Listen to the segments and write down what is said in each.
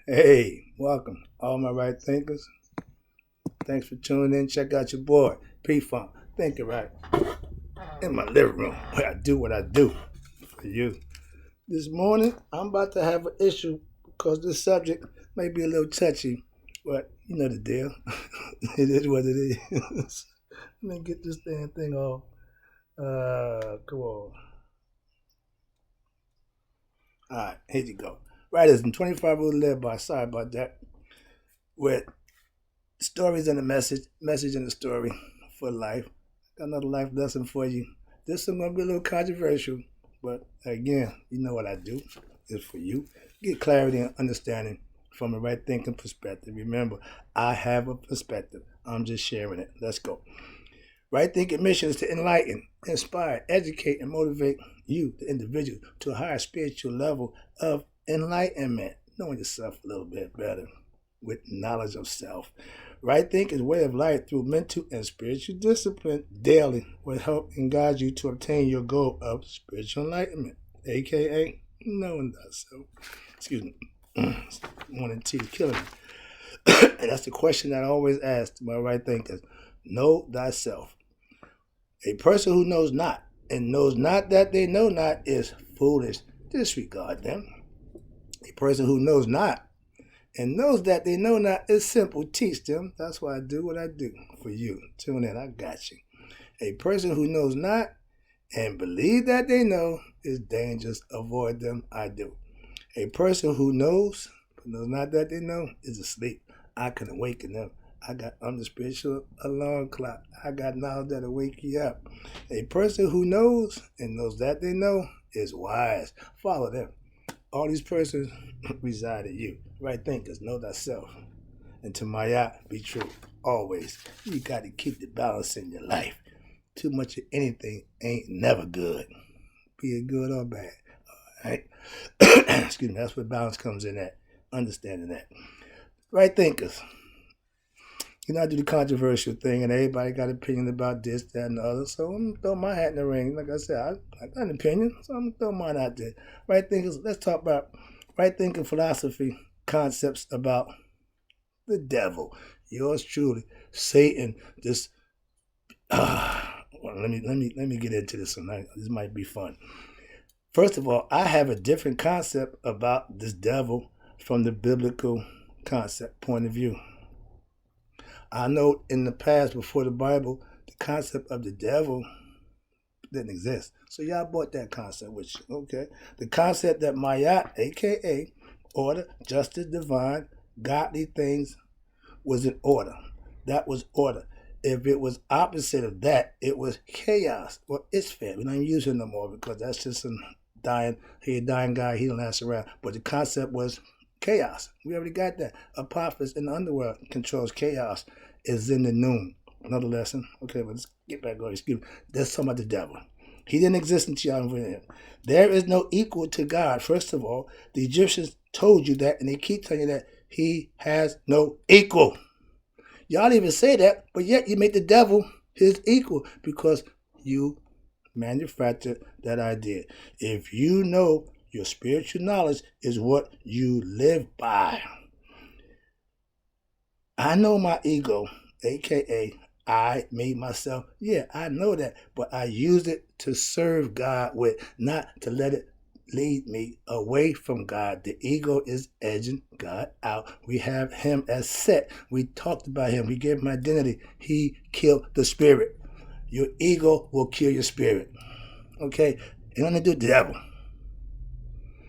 Hey, welcome, all my right thinkers. Thanks for tuning in. Check out your boy, P Funk, Thinking Right, in my living room where I do what I do for you. This morning, I'm about to have an issue because this subject may be a little touchy, but you know the deal. It is what it is. Let me get this damn thing off. Come on. All right, here you go. Writers in 25 Rules to Live By. Sorry about that. With stories and a message and a story for life. Got another life lesson for you. This is gonna be a little controversial, but again, you know what I do. It's for you. Get clarity and understanding from a right thinking perspective. Remember, I have a perspective. I'm just sharing it. Let's go. Right thinking mission is to enlighten, inspire, educate, and motivate you, the individual, to a higher spiritual level of enlightenment, knowing yourself a little bit better with knowledge of self. Right thinking is a way of life through mental and spiritual discipline daily will help and guide you to obtain your goal of spiritual enlightenment, aka knowing thyself. Excuse me. Morning tea is killing me. And that's the question that I always ask to my right thinkers. Know thyself. A person who knows not and knows not that they know not is foolish. Disregard them. A person who knows not and knows that they know not is simple. Teach them. That's why I do what I do for you. Tune in. I got you. A person who knows not and believe that they know is dangerous. Avoid them. I do. A person who knows but knows not that they know is asleep. I can awaken them. I'm the spiritual alarm clock. I got knowledge that'll wake you up. A person who knows and knows that they know is wise. Follow them. All these persons reside in you. Right thinkers, know thyself. And to Mayat, be true. Always. You got to keep the balance in your life. Too much of anything ain't never good. Be it good or bad. All right? Excuse me. That's where balance comes in at. Understanding that. Right thinkers. You know, I do the controversial thing, and everybody got an opinion about this, that, and the other. So I'm going to throw my hat in the ring. Like I said, I got an opinion, so I'm going to throw mine out there. Right thinkers, let's talk about right thinking philosophy concepts about the devil. Yours truly, Satan. This. Well, let me get into this one. This might be fun. First of all, I have a different concept about this devil from the biblical concept point of view. I know in the past, before the Bible, the concept of the devil didn't exist. So y'all brought that concept with you, okay? The concept that Mayat, a.k.a. order, justice, divine, godly things, was in order. That was order. If it was opposite of that, it was chaos. Well, it's fair. We don't use it no more because that's just a dying guy. He don't last around. But the concept was chaos. We already got that. Apophis in the underworld controls chaos. Is in the noon. Another lesson. Okay, but let's get back going. Excuse me. That's talking about the devil. He didn't exist until y'all went in. There is no equal to God. First of all, the Egyptians told you that, and they keep telling you that he has no equal. Y'all even say that, but yet you make the devil his equal because you manufactured that idea. If you know your spiritual knowledge is what you live by. I know my ego, aka I, me, myself. Yeah, I know that, but I use it to serve God with, not to let it lead me away from God. The ego is edging God out. We have him as set. We talked about him. We gave him identity. He killed the spirit. Your ego will kill your spirit. Okay? Ain't nothing to do with the devil.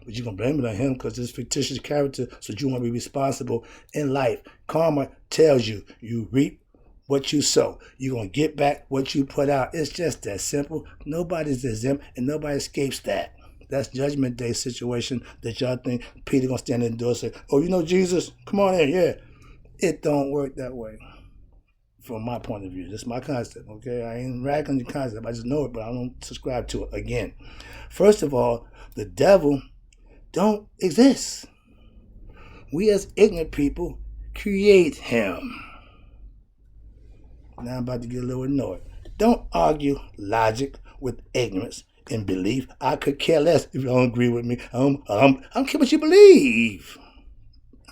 But you're going to blame it on him because it's fictitious character, so you want to be responsible in life. Karma tells you, you reap what you sow. You're going to get back what you put out. It's just that simple. Nobody's exempt, and nobody escapes that. That's Judgment Day situation that y'all think Peter going to stand in the door and say, oh, you know Jesus? Come on in, yeah. It don't work that way from my point of view. That's my concept, okay? I ain't ragging the concept. I just know it, but I don't subscribe to it. Again, first of all, the devil don't exist. We as ignorant people create him. Now I'm about to get a little annoyed. Don't argue logic with ignorance and belief. I could care less if you don't agree with me. I don't care what you believe.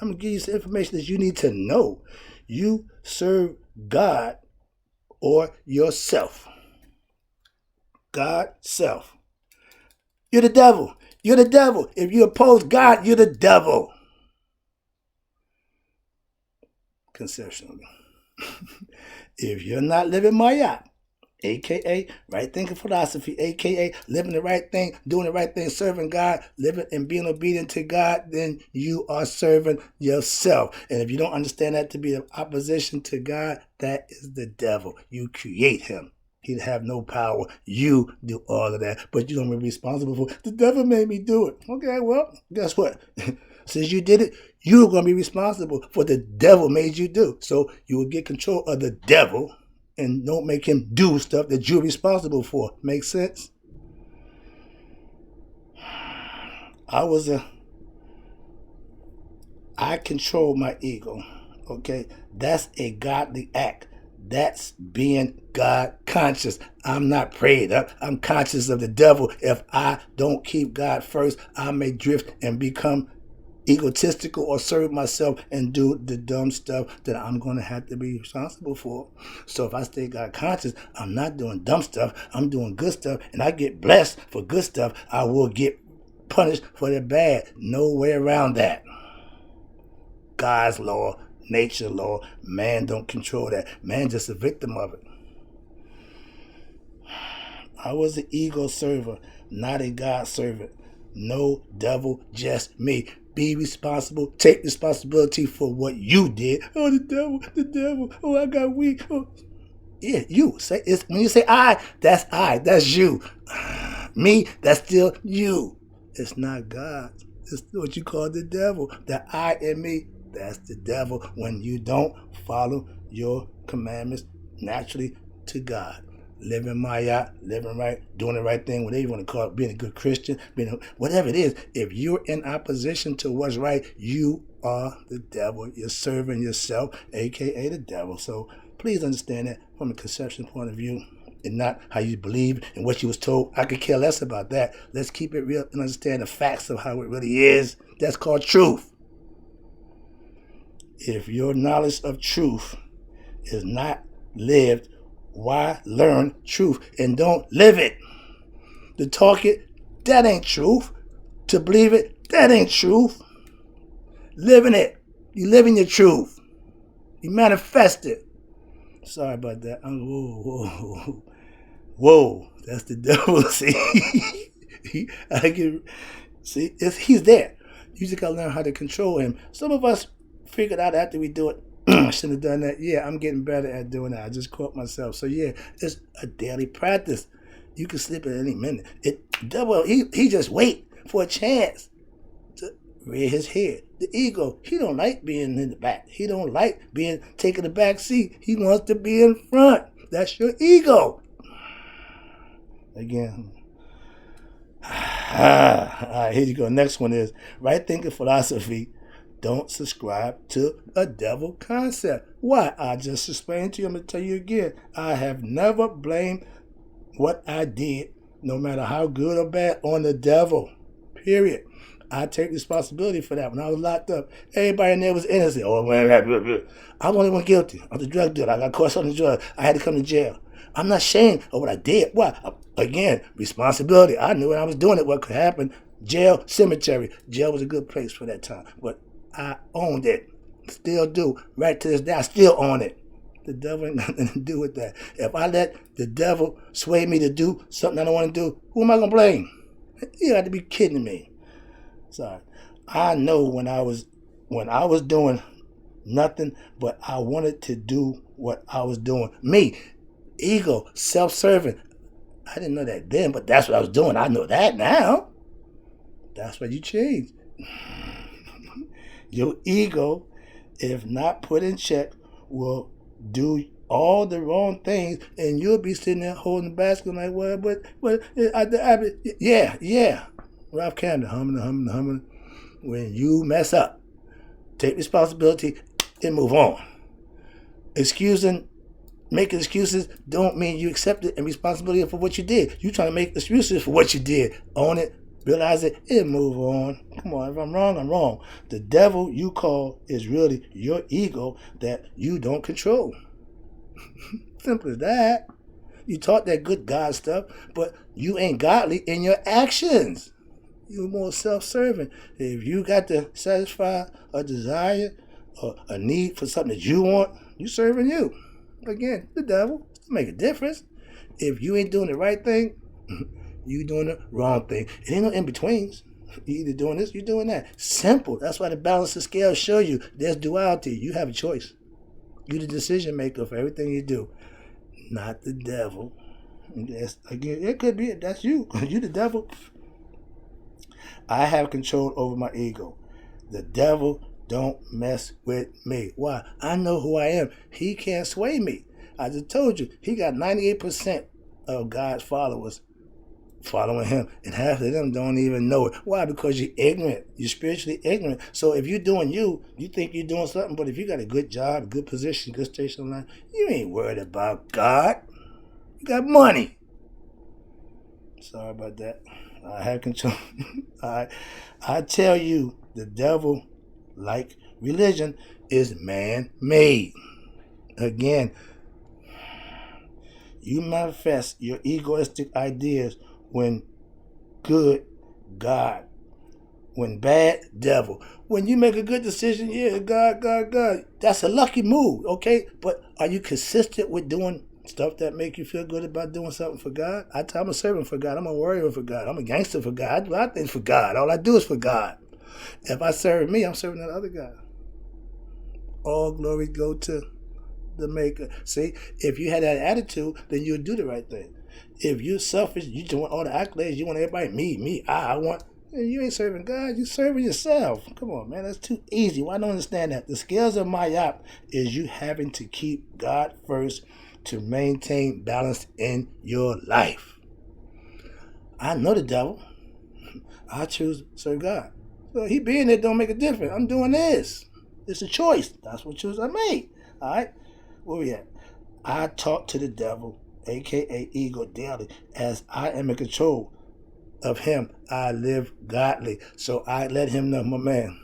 I'm going to give you some information that you need to know. You serve God or yourself. God, self. You're the devil. You're the devil. If you oppose God, you're the devil. Conceptually. If you're not living BOUT, aka right thinking philosophy, aka living the right thing, doing the right thing, serving God, living and being obedient to God, then you are serving yourself. And if you don't understand that to be in opposition to God, that is the devil. You create him. He'd have no power. You do all of that, but you don't be responsible for it. The devil made me do it. Okay, well, guess what? Since you did it, you're going to be responsible for what the devil made you do. So you will get control of the devil and don't make him do stuff that you're responsible for. Make sense? I control my ego. Okay? That's a godly act. That's being God conscious. I'm not prayed up. I'm conscious of the devil. If I don't keep God first, I may drift and become egotistical or serve myself and do the dumb stuff that I'm going to have to be responsible for. So if I stay God conscious, I'm not doing dumb stuff. I'm doing good stuff, and I get blessed for good stuff. I will get punished for the bad. No way around that. God's law, nature law, man don't control that. Man just a victim of it. I was an ego server, not a God servant. No devil, just me. Be responsible. Take responsibility for what you did. Oh, the devil. Oh, I got weak. Oh. Yeah, you. Say it's when you say I, that's you. Me, that's still you. It's not God. It's what you call the devil. The I in me, that's the devil when you don't follow your commandments naturally to God. Living BOUT, living right, doing the right thing, whatever you want to call it, being a good Christian, whatever it is. If you're in opposition to what's right, you are the devil. You're serving yourself, aka the devil. So please understand that from a conception point of view and not how you believe and what you was told. I could care less about that. Let's keep it real and understand the facts of how it really is. That's called truth. If your knowledge of truth is not lived, why learn truth and don't live it? To talk it, that ain't truth. To believe it, that ain't truth. Living it, you living your truth. You manifest it. Sorry about that. Whoa, that's the devil. See, he's there. You just gotta learn how to control him. Some of us figured out after we do it, I shouldn't have done that. Yeah, I'm getting better at doing that. I just caught myself. So yeah, it's a daily practice. You can slip at any minute. Devil, he just wait for a chance to rear his head. The ego, he don't like being in the back. He don't like taking the back seat. He wants to be in front. That's your ego. Again. All right, here you go. Next one is right thinking philosophy. Don't subscribe to a devil concept. Why? I just explained to you. I'm going to tell you again. I have never blamed what I did, no matter how good or bad, on the devil. Period. I take responsibility for that. When I was locked up, everybody in there was innocent. Oh, man, I was the only one guilty. I was a drug dealer. I got caught on the drug. I had to come to jail. I'm not ashamed of what I did. Why? Again, responsibility. I knew when I was doing it what could happen. Jail, cemetery. Jail was a good place for that time. But I owned it. Still do. Right to this day, I still own it. The devil ain't nothing to do with that. If I let the devil sway me to do something I don't want to do, who am I going to blame? You got to be kidding me. Sorry. I know when I was doing nothing, but I wanted to do what I was doing. Me, ego, self-serving. I didn't know that then, but that's what I was doing. I know that now. That's why you change. Your ego, if not put in check, will do all the wrong things, and you'll be sitting there holding the basket like, well, but yeah. Ralph Camden, humming. When you mess up, take responsibility and move on. Making excuses don't mean you accept it and responsibility for what you did. You trying to make excuses for what you did. Own it, Realize it and move on. Come on, if I'm wrong, I'm wrong. The devil you call is really your ego that you don't control. Simple as that. You taught that good God stuff, but you ain't godly in your actions. You're more self-serving. If you got to satisfy a desire or a need for something that you want, you serving you. Again, the devil. Doesn't make a difference. If you ain't doing the right thing, you doing the wrong thing. It ain't no in-betweens. You either doing this, you doing that. Simple. That's why the balance of scale show you there's duality. You have a choice. You the decision maker for everything you do, not the devil. Again, it could be that's you. You the devil. I have control over my ego. The devil don't mess with me. Why? I know who I am. He can't sway me. I just told you, he got 98% of God's followers following him, and half of them don't even know it. Why? Because you're ignorant. You're spiritually ignorant. So if you're doing you think you're doing something, but if you got a good job, a good position, good station in life, you ain't worried about God. You got money. Sorry about that. I have control. I tell you, the devil, like religion, is man-made. Again, you manifest your egoistic ideas when good, God. When bad, devil. When you make a good decision, yeah, God. That's a lucky move, okay? But are you consistent with doing stuff that make you feel good about doing something for God? I'm a servant for God. I'm a warrior for God. I'm a gangster for God. I do a lot of things for God. All I do is for God. If I serve me, I'm serving that other God. All glory go to the maker. See, if you had that attitude, then you would do the right thing. If you're selfish, you just want all the accolades, you want everybody, me, I want. You ain't serving God, you serving yourself. Come on, man, that's too easy. Well, I don't understand that. The scales of BOUT is you having to keep God first to maintain balance in your life. I know the devil. I choose to serve God. So he being there don't make a difference. I'm doing this. It's a choice. That's what choice I made. All right? Where we at? I talk to the devil, a.k.a. ego, daily, as I am in control of him. I live godly. So I let him know, my man,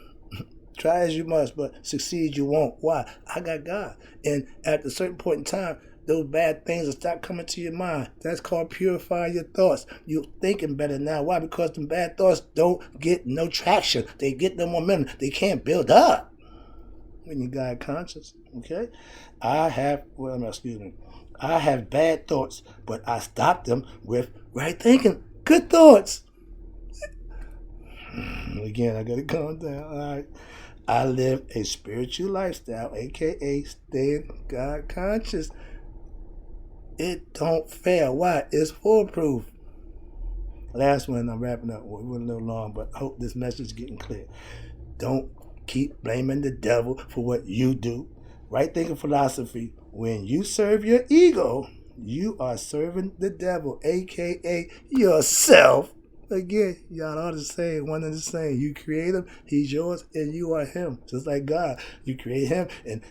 try as you must, but succeed you won't. Why? I got God. And at a certain point in time, those bad things will start coming to your mind. That's called purifying your thoughts. You're thinking better now. Why? Because the bad thoughts don't get no traction. They get no momentum. They can't build up when you got conscious. Okay? I have bad thoughts, but I stop them with right thinking. Good thoughts. Again, I gotta calm down. All right. I live a spiritual lifestyle, aka staying God conscious. It don't fail. Why? It's foolproof. Last one, I'm wrapping up. We went a little long, but I hope this message is getting clear. Don't keep blaming the devil for what you do. Right thinking philosophy. When you serve your ego, you are serving the devil, aka yourself. Again, y'all are the same, one and the same. You create him, he's yours, and you are him. Just like God. You create him, and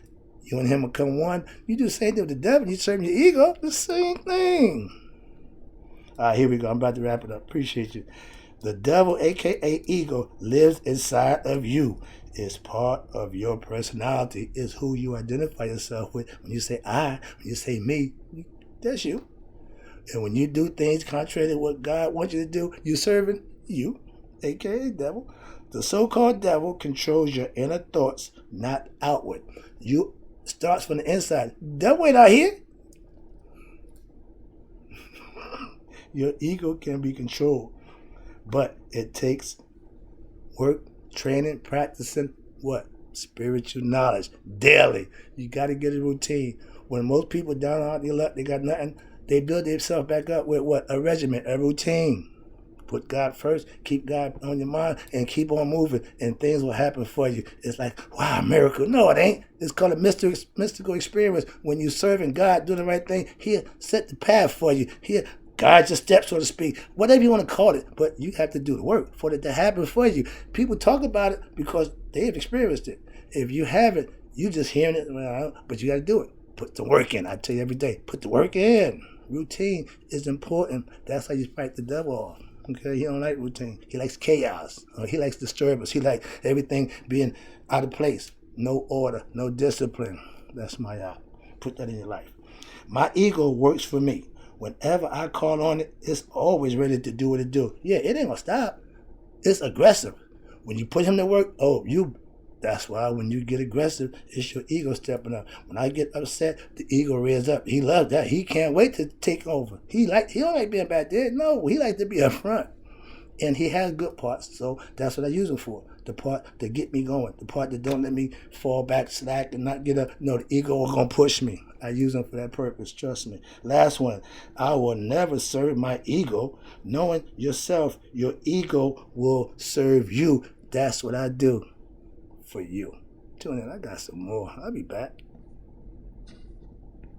you and him will come one. You do the same thing with the devil. You serve your ego, the same thing. All right, here we go. I'm about to wrap it up. Appreciate you. The devil, a.k.a. ego, lives inside of you. It's part of your personality. It's who you identify yourself with. When you say I, when you say me, that's you. And when you do things contrary to what God wants you to do, you're serving you, a.k.a. devil. The so-called devil controls your inner thoughts, not outward. You starts from the inside. Devil ain't out here. Your ego can be controlled, but it takes work, training, practicing what? Spiritual knowledge daily. You got to get a routine. When most people down on their luck, they got nothing. They build themselves back up with what? A regimen, a routine. Put God first, keep God on your mind, and keep on moving, and things will happen for you. It's like, wow, miracle. No, it ain't. It's called a mystical experience. When you're serving God, doing the right thing, He'll set the path for you. He'll guide your steps, so to speak. Whatever you want to call it, but you have to do the work for it to happen for you. People talk about it because they have experienced it. If you haven't, you just hearing it, but you got to do it. Put the work in. I tell you every day, put the work in. Routine is important. That's how you fight the devil off. Okay, he don't like routine. He likes chaos. He likes disturbance. He likes everything being out of place. No order, no discipline. That's my put that in your life. My ego works for me. Whenever I call on it, it's always ready to do what it do. Yeah, it ain't gonna stop. It's aggressive. When you put him to work, that's why when you get aggressive, it's your ego stepping up. When I get upset, the ego rears up. He loves that. He can't wait to take over. He don't like being back there. No, he likes to be up front. And he has good parts, so that's what I use him for. The part that get me going. The part that don't let me fall back, slack, and not get up. No, the ego is going to push me. I use him for that purpose, trust me. Last one, I will never serve my ego. Knowing yourself, your ego will serve you. That's what I do for you. Tune in, I got some more. I'll be back.